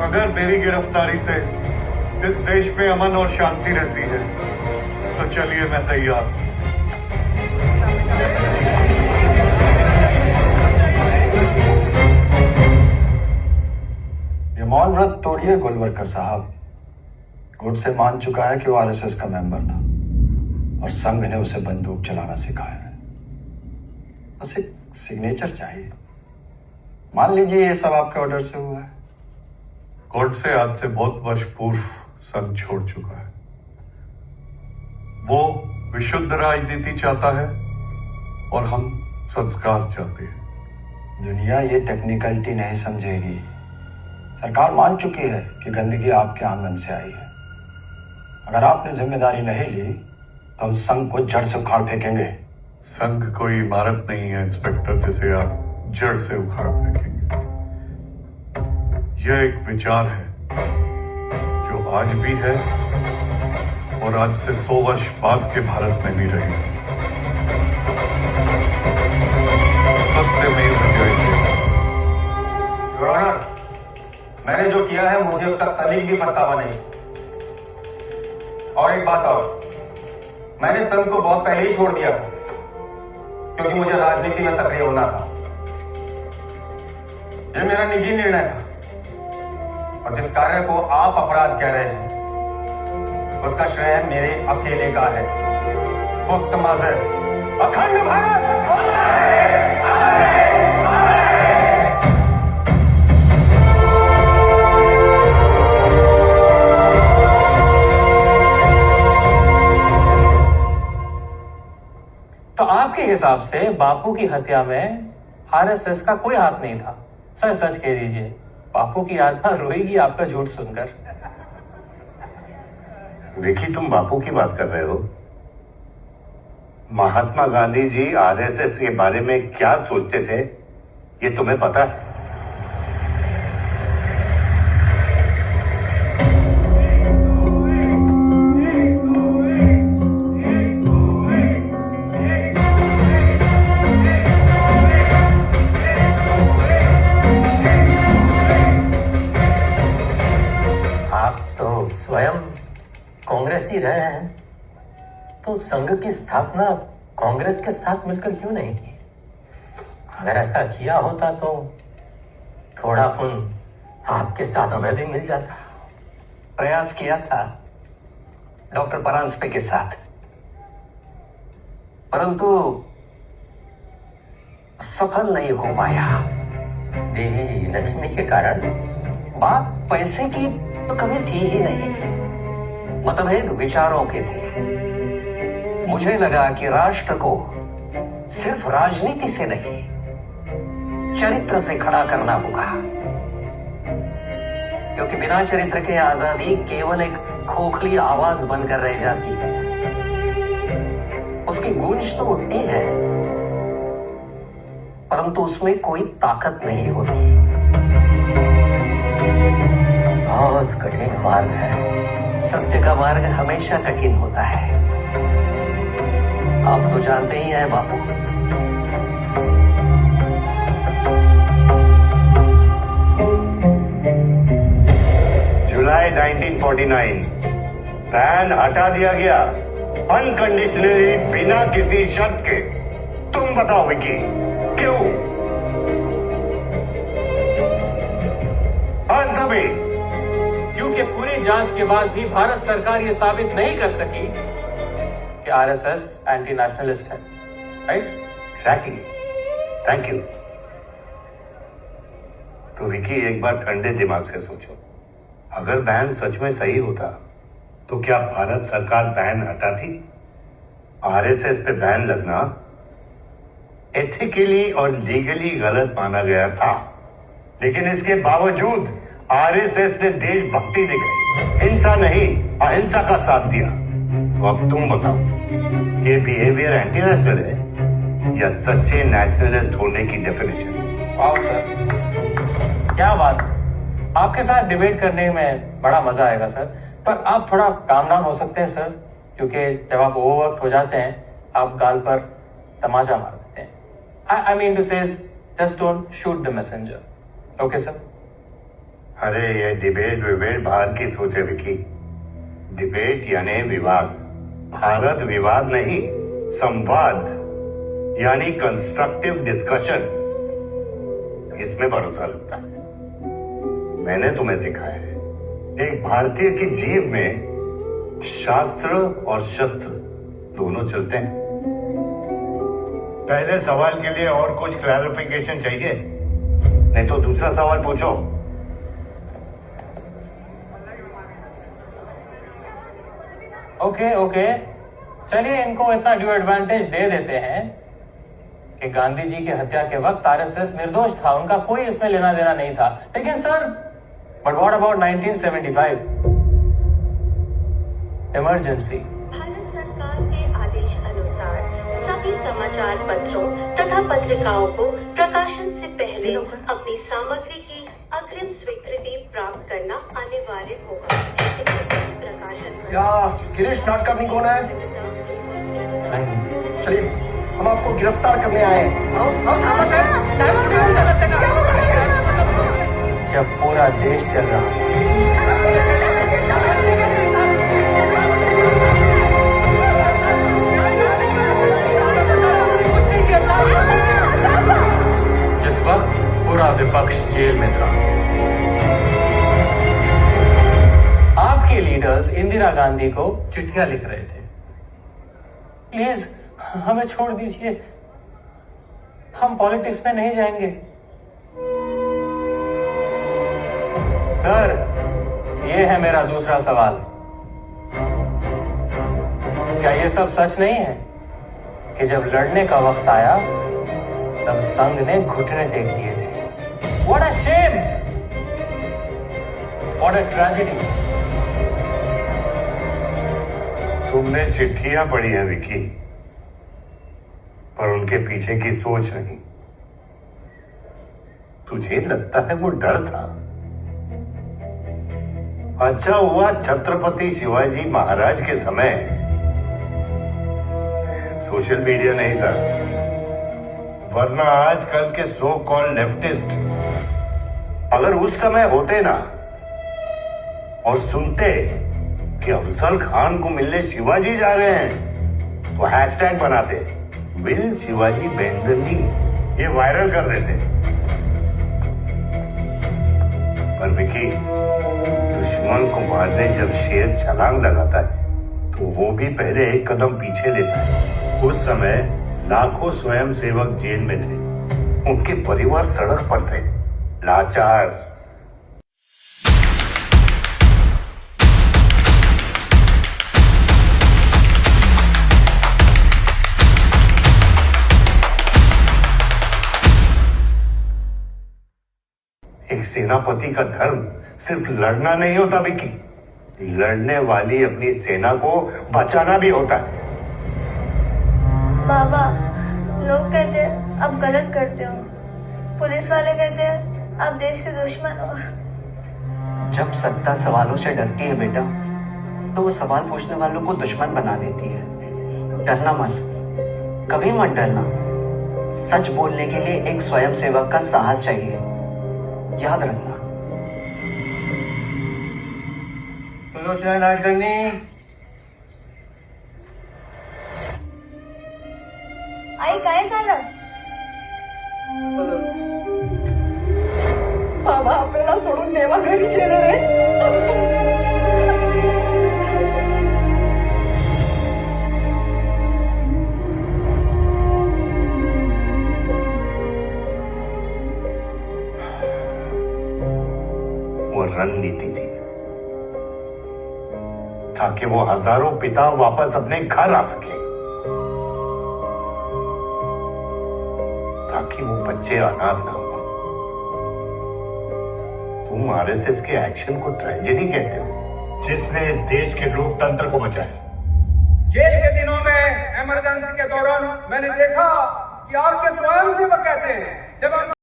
अगर मेरी गिरफ्तारी से इस देश में अमन और शांति रहती है तो चलिए, मैं तैयार हूं। ये मौन व्रत तोड़िए गोलवरकर साहब। गोडसे मान चुका है कि वो आरएसएस का मेंबर था और संघ ने उसे बंदूक चलाना सिखाया है। बस एक सिग्नेचर चाहिए। मान लीजिए ये सब आपके ऑर्डर से हुआ है। गोडसे आज से बहुत वर्ष पूर्व संघ छोड़ चुका है। वो विशुद्ध राजनीति चाहता है और हम संस्कार चाहते हैं। दुनिया ये टेक्निकलिटी नहीं समझेगी। सरकार मान चुकी है कि गंदगी आपके आंगन से आई है। अगर आपने जिम्मेदारी नहीं ली तो हम संघ को जड़ से उखाड़ फेंकेंगे। संघ कोई इमारत नहीं है इंस्पेक्टर, जिसे आप जड़ से उखाड़ फेंकेंगे। यह एक विचार है जो आज भी है और आज से 100 वर्ष बाद के भारत में भी रहेगा। सत्यमेव जयते। योर ऑनर, मैंने जो किया है मुझे अब तक तनिक भी पछतावा नहीं। और एक बात और, मैंने संघ को बहुत पहले ही छोड़ दिया था क्योंकि मुझे राजनीति में सक्रिय होना था। यह मेरा निजी निर्णय था और जिस कार्य को आप अपराध कह रहे हैं उसका श्रेय मेरे अकेले का है। वक्त माज़र, अखंड भारत। तो आपके हिसाब से बापू की हत्या में आरएसएस का कोई हाथ नहीं था? सच सच कह दीजिए, बापू की आत्मा रोएगी आपका झूठ सुनकर। विकी, तुम बापू की बात कर रहे हो? महात्मा गांधी जी आरएसएस के बारे में क्या सोचते थे ये तुम्हें पता है? स्वयं कांग्रेस ही रहे हैं तो संघ की स्थापना कांग्रेस के साथ मिलकर क्यों नहीं की? अगर ऐसा किया होता तो थोड़ा पुण्य आपके साथ हमें भी मिल जाता। प्रयास किया था डॉक्टर परांजपे के साथ, परंतु सफल नहीं हो पाया। देवी लक्ष्मी के कारण? बात पैसे की तो कभी थी ही नहीं, मतभेद विचारों के थे। मुझे लगा कि राष्ट्र को सिर्फ राजनीति से नहीं, चरित्र से खड़ा करना होगा, क्योंकि बिना चरित्र के आजादी केवल एक खोखली आवाज बनकर रह जाती है। उसकी गूंज तो उठती है परंतु उसमें कोई ताकत नहीं होती। बहुत कठिन मार्ग है। सत्य का मार्ग हमेशा कठिन होता है, आप तो जानते ही हैं बापू। जुलाई 1949 बैन हटा दिया गया अनकंडीशनली, बिना किसी शर्त के। तुम बताओ विकी, क्यों? Answer me. क्योंकि पूरी जांच के बाद भी भारत सरकार ये साबित नहीं कर सकी कि आरएसएस एंटी नेशनलिस्ट है। राइट? Exactly, thank you. तो विकी, एक बार ठंडे दिमाग से सोचो, अगर बैन सच में सही होता तो क्या भारत सरकार बैन हटाती? आरएसएस पे बैन लगना एथिकली और लीगली गलत माना गया था, लेकिन इसके बावजूद आरएसएस ने देशभक्ति दिखाई, हिंसा नहीं अहिंसा का साथ दिया। तो अब तुम बताओ, ये बिहेवियर एंटी नेशनल है या सच्चे नेशनलिस्ट होने की डेफिनेशन? वाह सर, क्या बात। आपके साथ डिबेट करने में बड़ा मजा आएगा सर, पर आप थोड़ा काम डाउन हो सकते हैं सर, क्योंकि जब आप ओवरवर्क हो जाते हैं आप गाल पर तमाचा मार देते हैं। आई मीन टू से just don't shoot the messenger. Okay sir? अरे ये डिबेट विबेट बाहर की सोचे विकी। डिबेट यानी विवाद, भारत विवाद नहीं, संवाद यानी कंस्ट्रक्टिव डिस्कशन, इसमें भरोसा लगता है। मैंने तुम्हें सिखाया है, एक भारतीय की जीव में शास्त्र और शस्त्र दोनों चलते हैं। पहले सवाल के लिए और कुछ क्लैरिफिकेशन चाहिए? नहीं तो दूसरा सवाल पूछो। ओके, चलिए इनको इतना ड्यू एडवांटेज दे देते हैं कि गांधी जी की हत्या के वक्त आरएसएस निर्दोष था, उनका कोई इसमें लेना देना नहीं था। लेकिन sir, but what about 1975 emergency? Bharat सरकार के आदेश अनुसार सभी समाचार पत्रों तथा पत्रिकाओं को प्रकाशन से पहले अपनी सामग्री की अग्रिम स्वीकृति प्राप्त करना अनिवार्य होगा। क्या गिरीश नाडकर्णी कौन है? चलिए, हम आपको गिरफ्तार करने आए हैं। जब पूरा देश चल रहा है, जिस वक्त पूरा विपक्ष जेल में था, आपके लीडर्स इंदिरा गांधी को चिट्ठियां लिख रहे थे, प्लीज हमें छोड़ दीजिए, हम पॉलिटिक्स में नहीं जाएंगे। सर, ये है मेरा दूसरा सवाल। क्या ये सब सच नहीं है कि जब लड़ने का वक्त आया तब संघ ने घुटने टेक दिए थे? What a shame! What a tragedy! तुमने चिट्ठियां पढ़ी हैं विकी, पर उनके पीछे की सोच नहीं। तुझे लगता है वो डर था? अच्छा हुआ छत्रपति शिवाजी महाराज के समय सोशल मीडिया नहीं था, वरना आजकल के सो कॉल्ड लेफ्टिस्ट अगर उस समय होते ना और सुनते कि अफजल खान को मिलने शिवाजी जा रहे हैं, तो हैशटैग बनाते, will Shivaji bend the knee, ये वायरल कर देते। पर विकी, दुश्मन को मारने जब शेर छलांग लगाता है तो वो भी पहले एक कदम पीछे लेता है। उस समय लाखों स्वयंसेवक जेल में थे, उनके परिवार सड़क पर थे, लाचार। एक सेनापति का धर्म सिर्फ लड़ना नहीं होता विकी, लड़ने वाली अपनी सेना को बचाना भी होता है। बाबा, लोग कहते हैं आप गलत करते हो, पुलिस वाले कहते हैं आप देश के दुश्मन हो। जब सत्ता सवालों से डरती है बेटा, तो वो सवाल पूछने वालों को दुश्मन बना देती है। डरना मत, कभी मत डरना। सच बोलने के लिए एक स्वयंसेवक का साहस चाहिए, याद रखना। सुलोचना नाडकर्णी, आई काय झालं? बाबा आपल्याला सोडून देवा घरी गेले रे. वो रणनीति थी ताकि वो हजारों पिता वापस अपने घर आ सके, ताकि वो बच्चे अनाथ ना हो। तुम आरएसएस के एक्शन को ट्रेजेडी कहते हो, जिसने इस देश के लोकतंत्र को बचाया। जेल के दिनों में इमरजेंसी के दौरान मैंने देखा कि आपके स्वयंसेवक कैसे हैं। जब